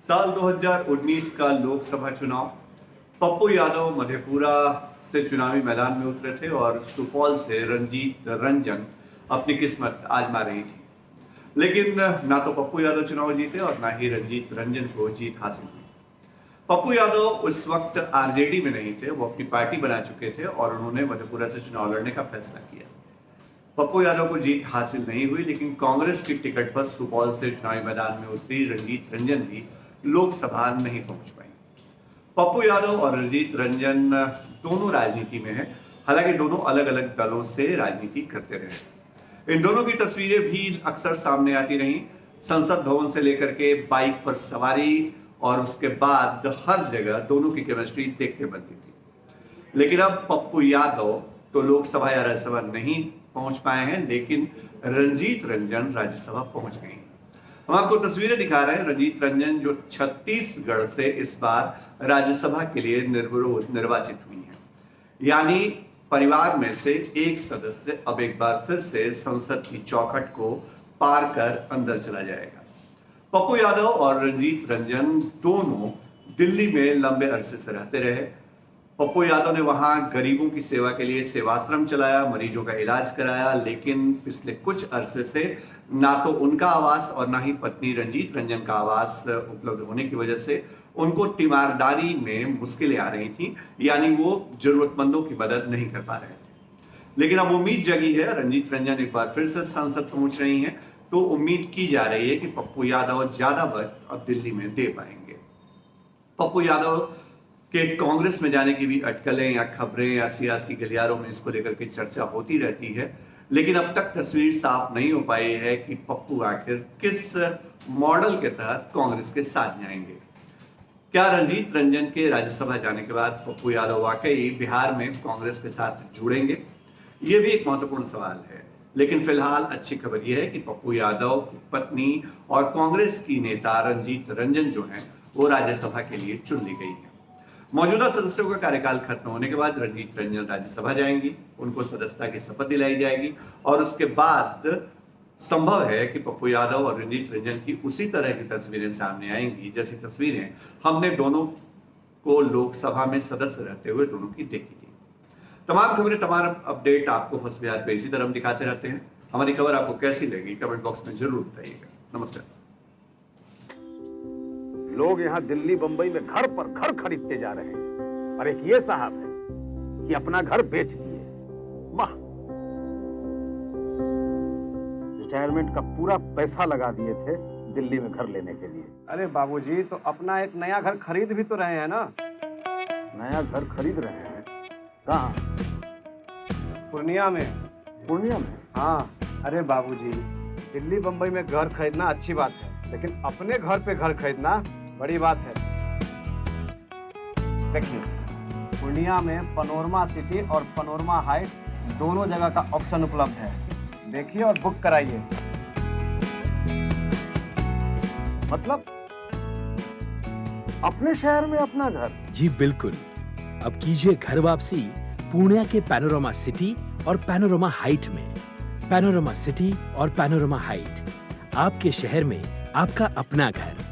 साल 2019 का लोकसभा चुनाव। पप्पू यादव मधेपुरा से चुनावी मैदान में उतरे थे और सुपौल से रंजीत रंजन अपनी किस्मत आजमा रही थी। लेकिन ना तो पप्पू यादव चुनाव जीते और ना ही रंजीत रंजन को जीत हासिल हुई। पप्पू यादव उस वक्त आरजेडी में नहीं थे, वो अपनी पार्टी बना चुके थे और उन्होंने मधेपुरा से चुनाव लड़ने का फैसला किया। पप्पू यादव को जीत हासिल नहीं हुई, लेकिन कांग्रेस की टिकट पर सुपौल से चुनावी मैदान में उतरी रंजीत रंजन भी लोकसभा नहीं पहुंच पाई। पप्पू यादव और रंजीत रंजन दोनों राजनीति में हैं, हालांकि दोनों अलग अलग दलों से राजनीति करते रहे। इन दोनों की तस्वीरें भी अक्सर सामने आती रहीं, संसद भवन से लेकर के बाइक पर सवारी और उसके बाद हर जगह दोनों की केमिस्ट्री देखते बनती थी। लेकिन अब पप्पू यादव तो लोकसभा या राज्यसभा नहीं पहुंच पाए हैं, लेकिन रंजीत रंजन राज्यसभा पहुंच गए हैं। हम आपको तस्वीरें दिखा रहे हैं। रंजीत रंजन जो छत्तीसगढ़ से इस बार राज्यसभा के लिए निर्विरोध निर्वाचित हुई हैं, यानी परिवार में से एक सदस्य अब एक बार फिर से संसद की चौखट को पार कर अंदर चला जाएगा। पप्पू यादव और रंजीत रंजन दोनों दिल्ली में लंबे अरसे से रहते रहे। पप्पू यादव ने वहां गरीबों की सेवा के लिए सेवाश्रम चलाया, मरीजों का इलाज कराया, लेकिन पिछले कुछ अरसे से ना तो उनका आवास और ना ही पत्नी रंजीत रंजन का आवास उपलब्ध होने की वजह से उनको तीमारदारी में मुश्किलें आ रही थी, यानी वो जरूरतमंदों की मदद नहीं कर पा रहे थे। लेकिन अब उम्मीद जगी है, रंजीत रंजन एक बार फिर से संसद पहुंच रही हैं, तो उम्मीद की जा रही है कि पप्पू यादव ज्यादा वक्त अब दिल्ली में दे पाएंगे। पप्पू यादव के कांग्रेस में जाने की भी अटकलें या खबरें या सियासी गलियारों में इसको लेकर के चर्चा होती रहती है, लेकिन अब तक तस्वीर साफ नहीं हो पाई है कि पप्पू आखिर किस मॉडल के तहत कांग्रेस के साथ जाएंगे। क्या रंजीत रंजन के राज्यसभा जाने के बाद पप्पू यादव वाकई बिहार में कांग्रेस के साथ जुड़ेंगे? यह भी एक महत्वपूर्ण सवाल है। लेकिन फिलहाल अच्छी खबर यह है कि पप्पू यादव की पत्नी और कांग्रेस की नेता रंजीत रंजन जो हैं, वो राज्यसभा के लिए चुन ली गई है। मौजूदा सदस्यों का कार्यकाल खत्म होने के बाद रंजीत रंजन राज्यसभा जाएंगी, उनको सदस्यता की शपथ दिलाई जाएगी और उसके बाद संभव है कि पप्पू यादव और रंजीत रंजन की उसी तरह की तस्वीरें सामने आएंगी जैसी तस्वीरें हमने दोनों को लोकसभा में सदस्य रहते हुए दोनों की देखी थी। तमाम खबरें, तमाम अपडेट आपको फर्स्ट बिहार पे इसी तरह हम दिखाते रहते हैं। हमारी खबर आपको कैसी लगी कमेंट बॉक्स में जरूर बताइएगा। नमस्कार। लोग यहाँ दिल्ली बंबई में घर पर घर खरीदते जा रहे हैं और एक ये साहब है कि अपना घर बेच दिए। वाह, रिटायरमेंट का पूरा पैसा लगा दिए थे दिल्ली में घर लेने के लिए। अरे बाबूजी, तो अपना एक नया घर खरीद भी तो रहे हैं ना। नया घर खरीद रहे हैं? कहाँ? पूर्णिया में। पूर्णिया में? हाँ। अरे बाबूजी, दिल्ली बंबई में घर खरीदना अच्छी बात है, लेकिन अपने घर पे घर खरीदना बड़ी बात है। देखिए, पूर्णिया में पनोरमा सिटी और पनोरमा हाइट दोनों जगह का ऑप्शन उपलब्ध है। देखिए और बुक कराइए। मतलब अपने शहर में अपना घर? जी बिल्कुल। अब कीजिए घर वापसी पूर्णिया के पैनोरमा सिटी और पैनोरमा हाइट में। पैनोरमा सिटी और पैनोरमा हाइट, आपके शहर में आपका अपना घर।